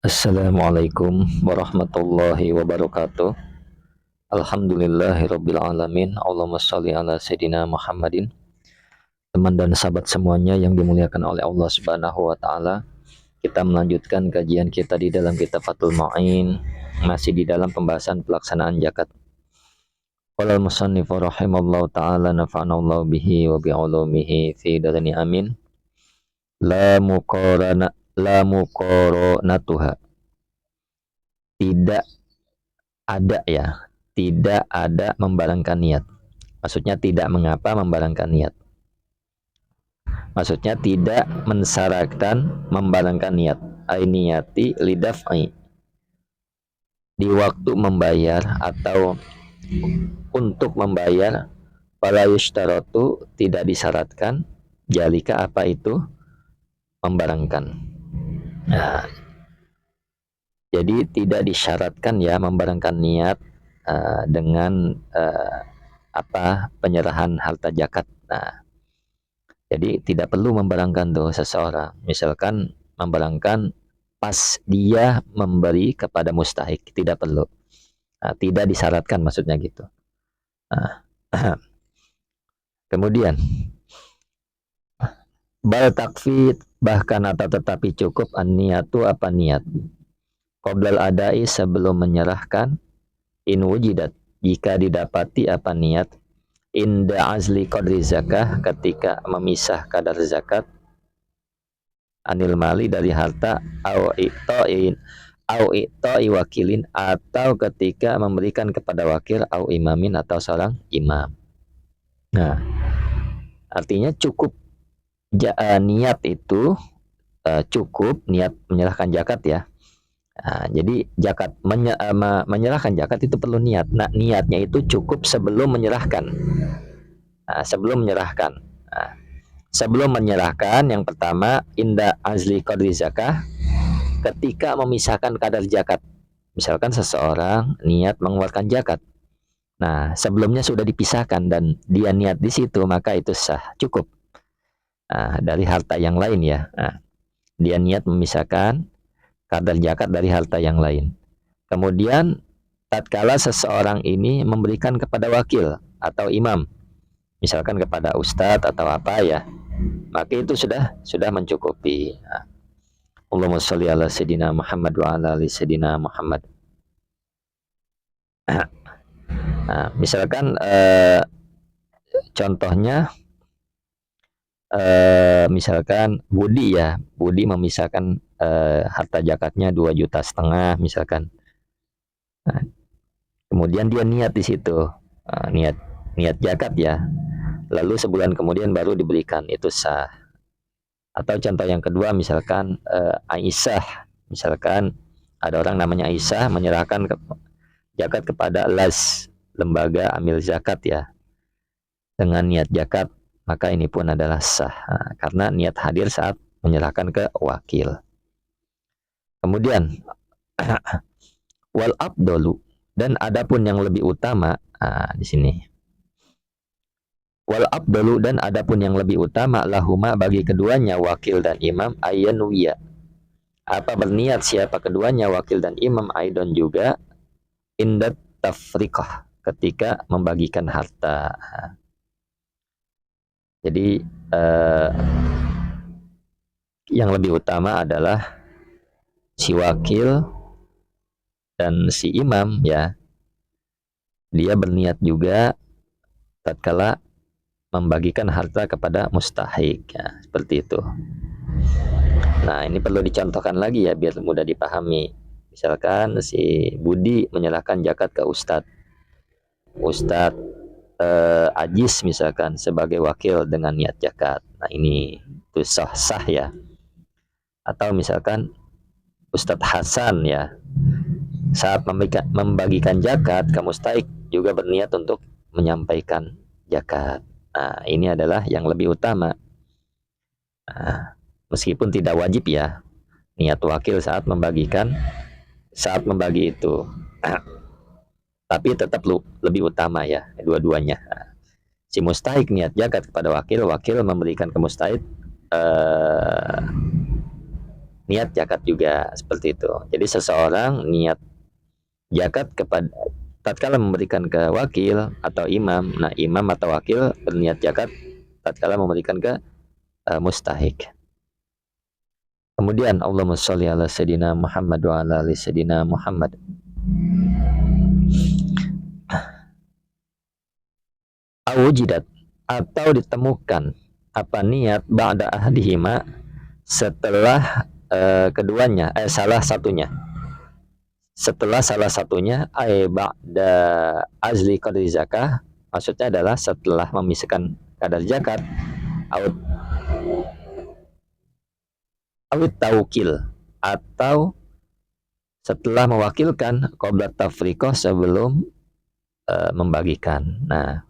Assalamualaikum warahmatullahi wabarakatuh. Alhamdulillahirabbil alamin. Allahumma shalli ala sayidina Muhammadin. Teman dan sahabat semuanya yang dimuliakan oleh Allah Subhanahu wa taala. Kita melanjutkan kajian kita di dalam kitab Fathul Mu'in, masih di dalam pembahasan pelaksanaan zakat. Qala al-musannif rahimallahu taala nafa'ana Allah bihi wa bi ulumihi fi darini amin. La muqaranatuha. Tidak ada ya, tidak ada membarengkan niat. Maksudnya tidak mengapa membarengkan niat. Maksudnya tidak mensyaratkan membarengkan niat. Ainiyati lidaf'i. Di waktu membayar atau untuk membayar, fala yushtaratu, tidak disyaratkan, jalika apa itu membarengkan. Nah, jadi tidak disyaratkan ya membarengkan niat dengan penyerahan harta zakat. Nah, jadi tidak perlu membarengkan tuh seseorang. Misalkan membarengkan pas dia memberi kepada mustahik, tidak perlu. Nah, tidak disyaratkan maksudnya gitu. Nah, kemudian bal takfid, bahkan atau tetapi cukup an-niyatu apa niat. Qoblal adai, sebelum menyerahkan, in wujidat, jika didapati apa niat, inda azli qadri zakah, ketika memisah kadar zakat, anil mali, dari harta, au i'ta'i wakilin, atau ketika memberikan kepada wakil, au imamin, atau seorang imam. Nah, artinya cukup niat itu cukup niat menyerahkan zakat ya. Nah, jadi menyerahkan zakat itu perlu niat. Nah, niatnya itu cukup sebelum menyerahkan. Nah, sebelum menyerahkan. Nah, sebelum menyerahkan, yang pertama inda azli qadri zakah, ketika memisahkan kadar zakat. Misalkan seseorang niat mengeluarkan zakat. Nah, sebelumnya sudah dipisahkan dan dia niat di situ, maka itu sah, cukup. Nah, dari harta yang lain ya. Nah, dia niat memisahkan kadar zakat dari harta yang lain. Kemudian tatkala seseorang ini memberikan kepada wakil atau imam, misalkan kepada ustadz atau apa ya, maka itu sudah mencukupi. Nah, Allahumma sholli ala sayyidina Muhammad wa ala ali sayyidina Muhammad. Nah, misalkan contohnya misalkan Budi ya, Budi memisahkan harta zakatnya 2,5 juta misalkan. Nah, kemudian dia niat di situ, niat zakat ya. Lalu sebulan kemudian baru diberikan, itu sah. Atau contoh yang kedua misalkan Aisyah, misalkan ada orang namanya Aisyah menyerahkan zakat kepada LAS, lembaga amil zakat ya, dengan niat zakat, maka ini pun adalah sah. Nah, karena niat hadir saat menyerahkan ke wakil. Kemudian wal abdolu, dan adapun yang lebih utama, di sini wal abdalu, dan adapun yang lebih utama, lahuma, bagi keduanya, wakil dan imam, ayyanuya, apa berniat siapa keduanya, wakil dan imam, aidon juga, indat tafriqah, ketika membagikan harta. Jadi yang lebih utama adalah si wakil dan si imam ya, dia berniat juga tatkala membagikan harta kepada mustahik ya, seperti itu. Nah, ini perlu dicontohkan lagi ya biar mudah dipahami. Misalkan si Budi menyerahkan zakat ke Ustadz Ajis misalkan sebagai wakil dengan niat zakat. Nah, ini itu sah ya. Atau misalkan Ustadz Hasan ya, saat membagikan zakat ke mustahik juga berniat untuk menyampaikan zakat. Nah, ini adalah yang lebih utama. Nah, meskipun tidak wajib ya niat wakil saat membagi itu, tapi tetap lebih utama ya dua-duanya. Si mustahik niat zakat kepada wakil, wakil memberikan ke mustahik niat zakat juga seperti itu. Jadi seseorang niat zakat kepada tatkala memberikan ke wakil atau imam. Nah, imam atau wakil berniat zakat tatkala memberikan ke mustahik. Kemudian Allahumma sholli ala sayyidina Muhammad wa ala ali sayyidina Muhammad. Awujidat atau ditemukan apa niat ba'da ahadihima setelah keduanya salah satunya ay ba'da azli qadri zakah, maksudnya adalah setelah memisahkan kadar zakat awit taukil atau setelah mewakilkan qabla tafriqah sebelum membagikan. Nah,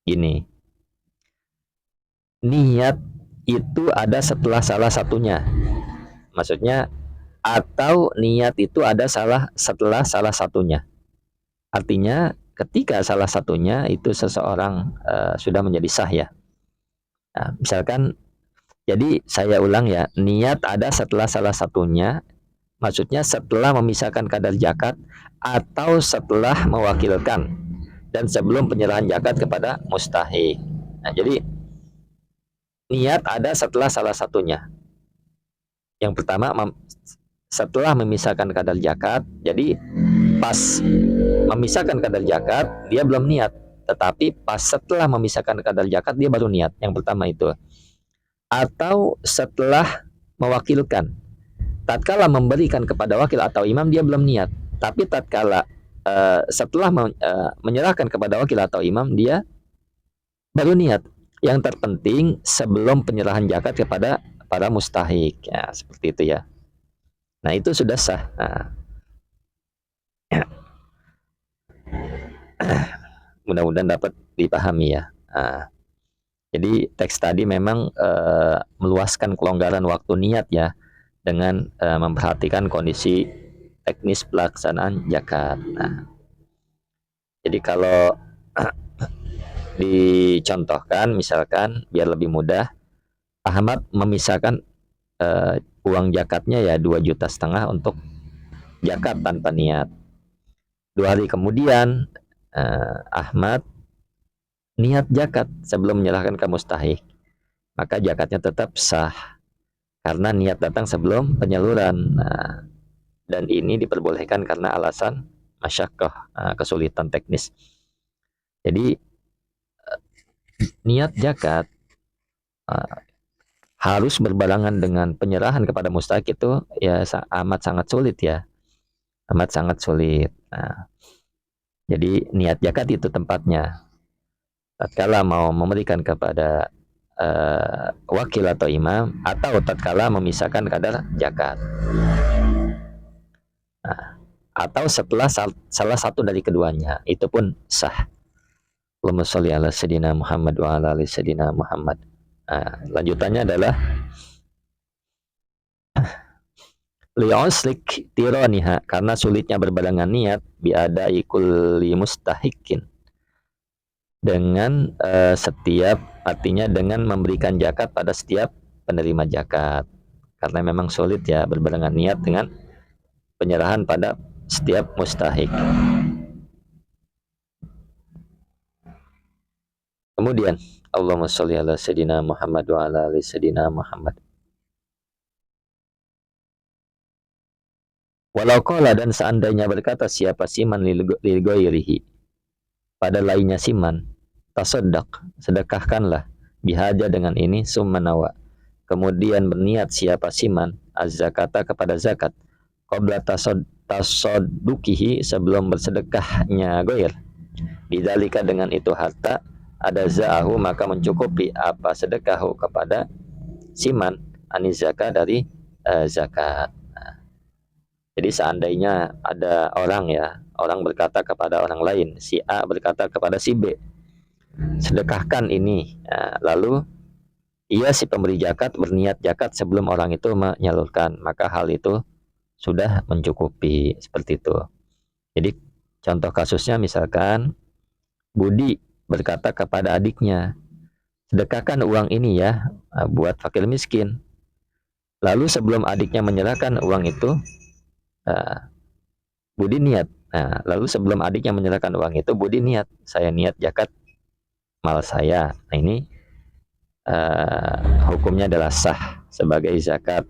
gini, niat itu ada setelah salah satunya, maksudnya atau niat itu ada setelah salah satunya. Artinya ketika salah satunya itu seseorang sudah menjadi sah ya. Nah, misalkan, jadi saya ulang ya, niat ada setelah salah satunya, maksudnya setelah memisahkan kadar zakat atau setelah mewakilkan dan sebelum penyerahan zakat kepada mustahik. Nah, jadi niat ada setelah salah satunya. Yang pertama setelah memisahkan kadar zakat, jadi pas memisahkan kadar zakat dia belum niat, tetapi pas setelah memisahkan kadar zakat dia baru niat. Yang pertama itu. Atau setelah mewakilkan, tatkala memberikan kepada wakil atau imam dia belum niat, tapi tatkala setelah menyerahkan kepada wakil atau imam dia baru niat. Yang terpenting sebelum penyerahan zakat kepada para mustahik ya, seperti itu ya. Nah, itu sudah sah. Nah, mudah-mudahan dapat dipahami ya. Nah, jadi teks tadi memang meluaskan kelonggaran waktu niat ya, dengan memperhatikan kondisi teknis pelaksanaan zakat. Nah, jadi kalau dicontohkan, misalkan biar lebih mudah, Ahmad memisahkan uang zakatnya ya 2,5 juta untuk zakat tanpa niat. 2 hari kemudian Ahmad niat zakat sebelum menyerahkan ke mustahik, maka zakatnya tetap sah karena niat datang sebelum penyaluran. Nah, dan ini diperbolehkan karena alasan masyakkah, kesulitan teknis. Jadi niat zakat harus berbarengan dengan penyerahan kepada mustahik itu ya amat sangat sulit ya, amat sangat sulit. Nah, jadi niat zakat itu tempatnya tatkala mau memberikan kepada wakil atau imam, atau tatkala memisahkan kadar zakat. Nah, atau setelah salah satu dari keduanya, itu pun sah. Allahumma sholli ala sayyidina Muhammad wa ala ali sayyidina Muhammad. Nah, lanjutannya adalah li'uslik tiraniha, karena sulitnya berbarengan niat biadai kulli mustahikin, dengan setiap, artinya dengan memberikan zakat pada setiap penerima zakat, karena memang sulit ya berbarengan niat dengan penyerahan pada setiap mustahik. Kemudian Allahumma sholli ala sayyidina Muhammad wa ala ali sayyidina Muhammad. Walau qala, dan seandainya berkata siapa siman lil ghairihi pada lainnya siman, tasaddaq, sedekahkanlah, bihaja dengan ini, summa nawa, kemudian berniat siapa siman az-zakata kepada zakat, qabla tasadduqihi, sebelum bersedekahnya goir, bidzalika dengan itu harta, ada za'ahu, maka mencukupi apa sedekahu kepada siman anis zakat dari zakat. Jadi seandainya ada orang ya, orang berkata kepada orang lain, si A berkata kepada si B, sedekahkan ini. Nah, lalu ia si pemberi zakat berniat zakat sebelum orang itu menyalurkan, maka hal itu sudah mencukupi, seperti itu. Jadi contoh kasusnya misalkan Budi berkata kepada adiknya, sedekahkan uang ini ya buat fakir miskin. Lalu sebelum adiknya menyerahkan uang itu, Budi niat. Nah, lalu sebelum adiknya menyerahkan uang itu, Budi niat, saya niat zakat mal saya. Nah, ini hukumnya adalah sah sebagai zakat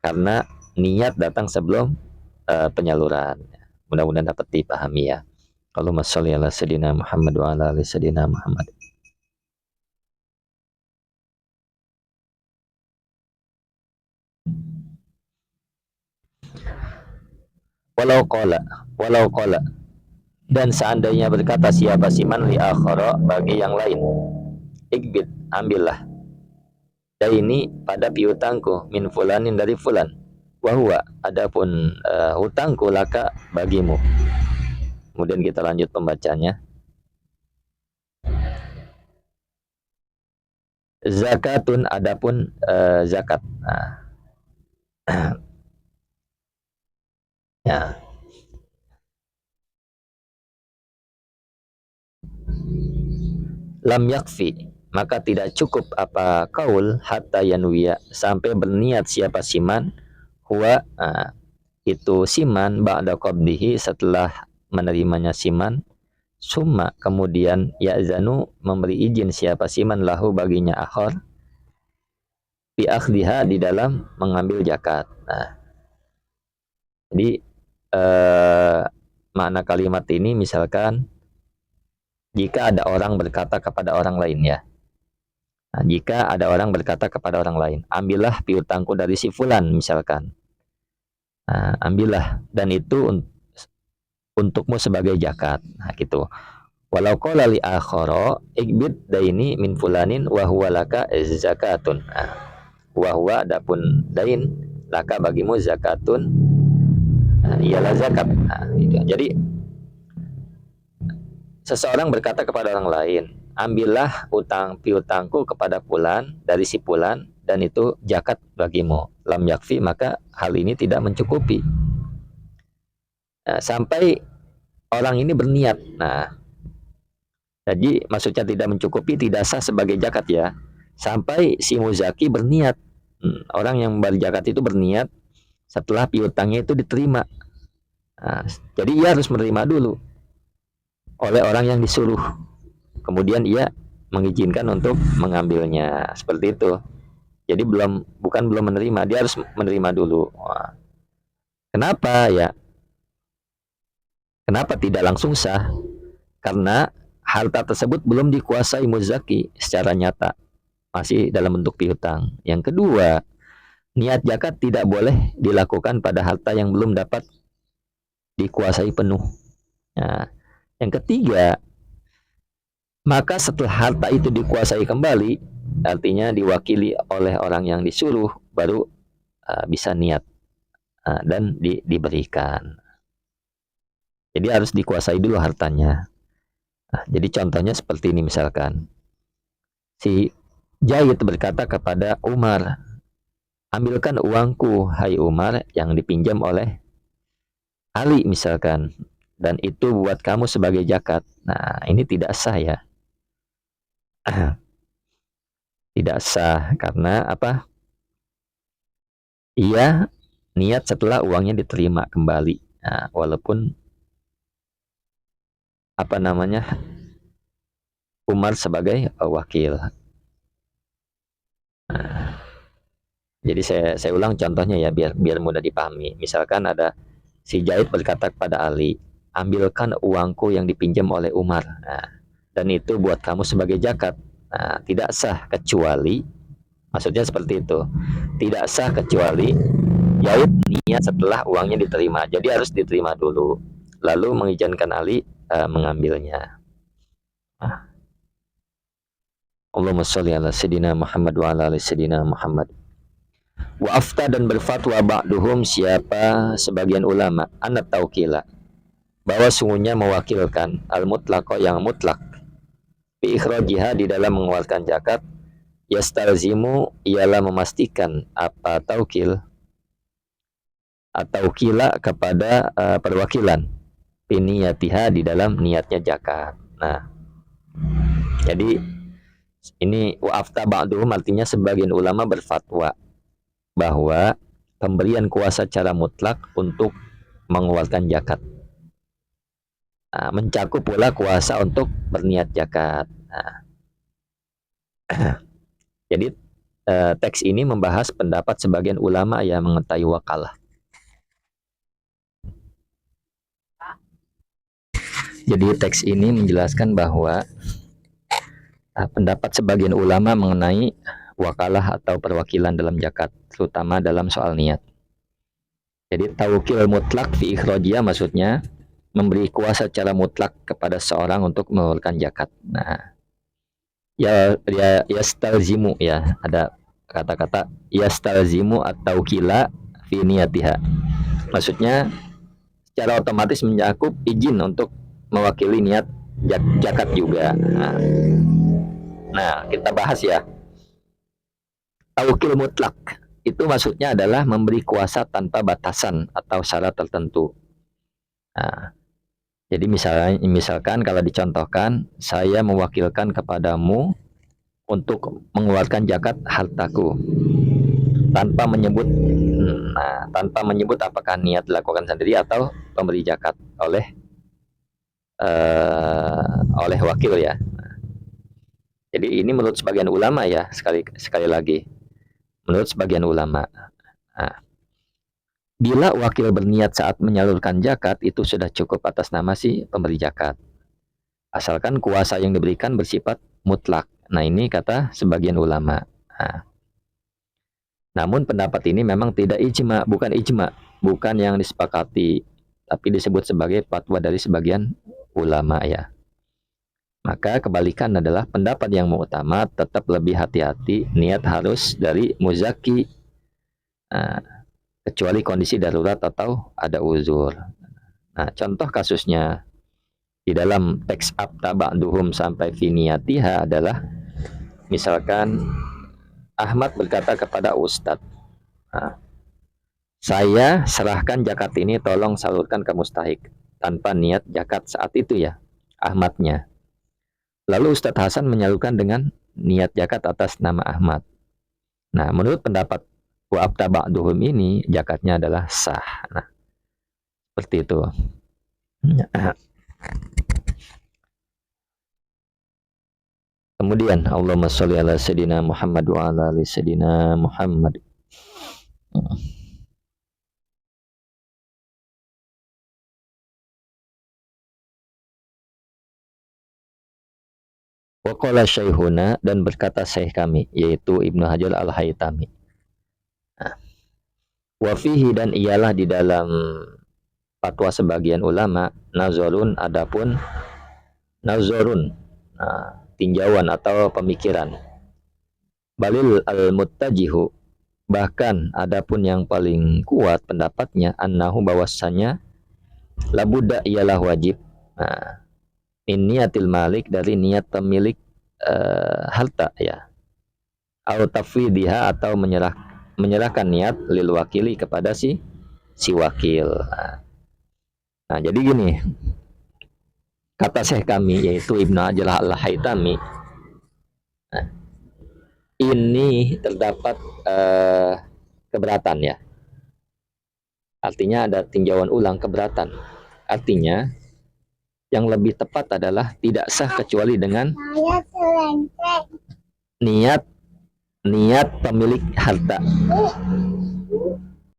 karena niat datang sebelum penyaluran. Mudah-mudahan dapat dipahami ya. Allahumma sholli ala sayyidina Muhammad wa ala ali sayyidina Muhammad. Walau qala, walau qala. Dan seandainya berkata siapa siman li akhara bagi yang lain. Ikbid, ambillah. Daini pada piutangku min fulanin dari fulan. Wahwa, adapun hutangku laka bagimu. Kemudian kita lanjut pembacanya. Zakatun adapun zakat. Nah, ya. Lam yakfi, maka tidak cukup apa kaul hatta yanwiya sampai berniat siapa siman huwa itu siman ba'da qabdihi setelah menerimanya siman summa kemudian ya'zanu memberi izin siapa siman lahu baginya akhor bi akhdiha di dalam mengambil zakat. Nah, jadi makna kalimat ini misalkan jika ada orang berkata kepada orang lain ya. Nah, jika ada orang berkata kepada orang lain, ambillah piutangku dari si fulan misalkan. Nah, ambillah dan itu untukmu sebagai zakat. Nah, gitu. Walau qala li akhara ikbid daini min fulanin wa huwa laka zakatun. Nah, wa huwa adapun dain laka bagimu zakatun. Nah, ialah zakat. Nah, gitu. Jadi seseorang berkata kepada orang lain, ambillah piutangku kepada fulan dari si fulan dan itu zakat bagimu. Lam yakfi, maka hal ini tidak mencukupi. Nah, sampai orang ini berniat. Nah, jadi maksudnya tidak mencukupi, tidak sah sebagai zakat ya. Sampai si muzaki berniat. Orang yang membayar zakat itu berniat setelah piutangnya itu diterima. Nah, jadi ia harus menerima dulu oleh orang yang disuruh. Kemudian ia mengizinkan untuk mengambilnya. Seperti itu. Jadi bukan belum menerima, dia harus menerima dulu. Wah. Kenapa ya? Kenapa tidak langsung sah? Karena harta tersebut belum dikuasai muzaki secara nyata, masih dalam bentuk piutang. Yang kedua, niat zakat tidak boleh dilakukan pada harta yang belum dapat dikuasai penuh. Nah, yang ketiga, maka setelah harta itu dikuasai kembali, artinya diwakili oleh orang yang disuruh, baru bisa niat dan diberikan. Jadi harus dikuasai dulu hartanya. Nah, jadi contohnya seperti ini misalkan. Si Zaid berkata kepada Umar, ambilkan uangku, hai Umar, yang dipinjam oleh Ali misalkan. Dan itu buat kamu sebagai zakat. Nah, ini tidak sah ya. Tidak sah karena apa? Ia niat setelah uangnya diterima kembali. Nah, walaupun apa namanya Umar sebagai wakil. Nah, jadi saya ulang contohnya ya biar mudah dipahami. Misalkan ada si Zaid berkata kepada Ali, ambilkan uangku yang dipinjam oleh Umar. Nah, dan itu buat kamu sebagai zakat. Nah, tidak sah kecuali maksudnya seperti itu. Tidak sah kecuali Zaid niat setelah uangnya diterima. Jadi harus diterima dulu. Lalu mengizinkan Ali mengambilnya. Allahumma sholli ala sayyidina Muhammad wa ala ali sayyidina Muhammad. Wa afta dan berfatwa ba'duhum siapa sebagian ulama anat taukila bahwa sungguhnya mewakilkan al mutlaqo yang mutlak bi ikhrajiha di dalam mengeluarkan zakat yastalzimu ialah memastikan apa taukil atau kila kepada perwakilan biniyatiha di dalam niatnya zakat. Nah, jadi ini wa afta ba'duhum artinya sebagian ulama berfatwa bahwa pemberian kuasa secara mutlak untuk mengeluarkan zakat. Nah, mencakup pula kuasa untuk berniat zakat. Nah, jadi teks ini membahas pendapat sebagian ulama yang mengetahui wakalah. Jadi teks ini menjelaskan bahwa pendapat sebagian ulama mengenai wakalah atau perwakilan dalam zakat, terutama dalam soal niat. Jadi tawukil mutlak fi ikhrajiyah maksudnya memberi kuasa secara mutlak kepada seorang untuk mengeluarkan zakat. Nah, ya yastalzimu ya, ada kata-kata yastalzimu atau kila fi niyatiha. Maksudnya secara otomatis mencakup izin untuk mewakili niat zakat juga. Nah, kita bahas ya. Tawukil mutlak itu maksudnya adalah memberi kuasa tanpa batasan atau syarat tertentu. Nah, jadi misalkan kalau dicontohkan, saya mewakilkan kepadamu untuk mengeluarkan zakat hartaku tanpa menyebut apakah niat dilakukan sendiri atau pemberi zakat oleh wakil ya. Jadi ini menurut sebagian ulama ya, sekali lagi menurut sebagian ulama. Nah, bila wakil berniat saat menyalurkan zakat itu sudah cukup atas nama si pemberi zakat. Asalkan kuasa yang diberikan bersifat mutlak. Nah, ini kata sebagian ulama. Nah, namun pendapat ini memang tidak ijma, bukan yang disepakati, tapi disebut sebagai fatwa dari sebagian ulama ya. Maka kebalikan adalah pendapat yang utama tetap lebih hati-hati, niat harus dari muzaki, kecuali kondisi darurat atau ada uzur. Nah, contoh kasusnya di dalam teks abta ba'duhum sampai finiyatiha adalah misalkan Ahmad berkata kepada Ustadz, saya serahkan zakat ini tolong salurkan ke mustahik tanpa niat zakat saat itu ya, Ahmadnya. Lalu Ustadz Hasan menyalurkan dengan niat zakat atas nama Ahmad. Nah, menurut pendapat wa'abta ba'duhum ini, zakatnya adalah sah. Nah, seperti itu. Kemudian, Allahumma sholli ala sayyidina Muhammad wa ala ali sayyidina Muhammad. Wa qala syaihuna, dan berkata syekh kami, yaitu Ibnu Hajar al-Haytami. Wa fihi, dan ialah di dalam fatwa sebagian ulama, nazarun, adapun nazarun, tinjauan atau pemikiran. Balil al-muttajihu, bahkan adapun yang paling kuat pendapatnya, annahu bahwasannya labuda ialah wajib. Min niatil malik, dari niat pemilik harta ya. Au tafwidiha, atau menyerahkan niat lil wakili kepada si wakil. Nah, jadi gini, kata syekh kami yaitu Ibnu Hajar al-Haytami, ini terdapat keberatan ya. Artinya ada tinjauan ulang keberatan. Artinya yang lebih tepat adalah tidak sah kecuali dengan niat pemilik harta.